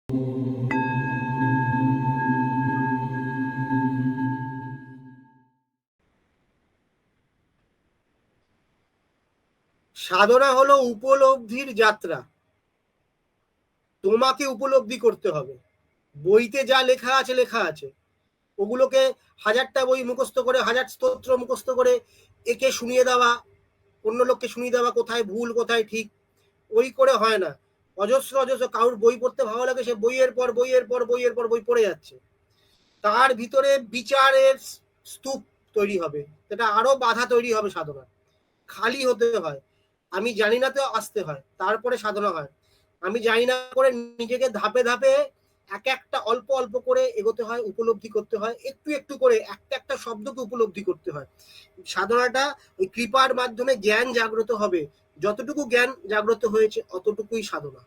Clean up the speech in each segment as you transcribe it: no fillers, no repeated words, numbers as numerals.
সাধনা হলো উপলব্ধির যাত্রা। তোমাকে উপলব্ধি করতে হবে। বইতে যা লেখা আছে লেখা আছে, ওগুলোকে হাজারটা বই মুখস্থ করে, হাজার স্তোত্র মুখস্থ করে একে শুনিয়ে দেওয়া, অন্য লোককে শুনিয়ে দেওয়া কোথায় ভুল কোথায় ঠিক, ওই করে হয় না। অজস্র অজস্র কারুর বই পড়তে ভালো লাগে, সে বইয়ের পর বইয়ের পর বইয়ের পর বই পড়ে যাচ্ছে, তার ভিতরে বিচারের স্তূপ তৈরি হবে, সেটা আরো বাধা তৈরি হবে। সাধনা খালি হতে হয়, আমি জানি না তো আসতে হয়, তারপরে সাধনা হয়। আমি জানি না করে নিজেকে ধাপে ধাপে এক একটা অল্প অল্প করে এগোতে হয়, উপলব্ধি করতে হয়, একটু একটু করে একটা একটা শব্দকে উপলব্ধি করতে হয়। সাধনাটা ওই কৃপার মাধ্যমে জ্ঞান জাগ্রত হবে, যতটুকু জ্ঞান জাগ্রত হয়েছে অতটুকুই সাধনা।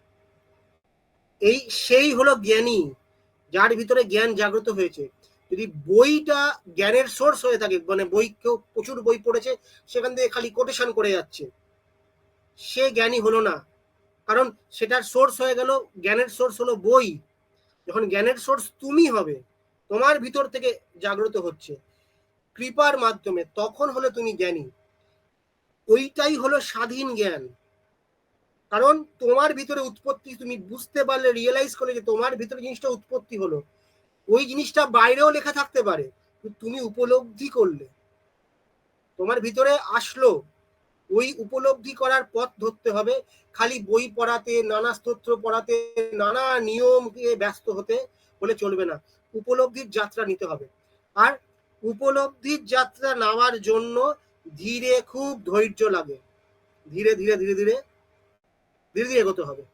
এই সেই হলো জ্ঞানী, যার ভিতরে জ্ঞান জাগ্রত হয়েছে। যদি বইটা জ্ঞানের সোর্স হয়ে থাকে, মানে বই কেউ প্রচুর বই পড়েছে সেখান থেকে খালি কোটেশন করে যাচ্ছে, সে জ্ঞানী হলো না। কারণ সেটার সোর্স হয়ে গেল, জ্ঞানের সোর্স হলো বই। যখন জ্ঞানের সোর্স তুমি হবে, তোমার ভিতর থেকে জাগ্রত হচ্ছে কৃপার মাধ্যমে, তখন হলে তুমি জ্ঞানী। ওইটাই হলো স্বাধীন জ্ঞান। কারণ তোমার ভিতরে উৎপত্তি, তুমি বুঝতে পারলে, রিয়েলাইজ করলে যে তোমার ভিতরে জিনিসটা উৎপত্তি হলো, ওই জিনিসটা বাইরেও লেখা থাকতে পারে, তুমি উপলব্ধি করলে, তোমার ভিতরে আসলো। ওই উপলব্ধি করার পথ ধরতে হবে। খালি বই পড়াতে, নানা স্তোত্র পড়াতে, নানা নিয়মকে ব্যস্ত হতে বলে চলবে না। উপলব্ধির যাত্রা নিতে হবে। আর উপলব্ধির যাত্রা নেওয়ার জন্য ধীরে, খুব ধৈর্য লাগে, ধীরে ধীরে ধীরে ধীরে ধীরে ধীরে এগোতে হবে।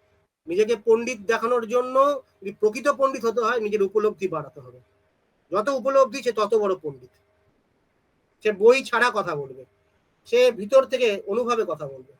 নিজেকে পণ্ডিত দেখানোর জন্য, যদি প্রকৃত পণ্ডিত হতে হয়, নিজের উপলব্ধি বাড়াতে হবে। যত উপলব্ধি সে তত বড় পণ্ডিত। সে বই ছাড়া কথা বলবে, সে ভিতর থেকে অনুভবে কথা বলবে।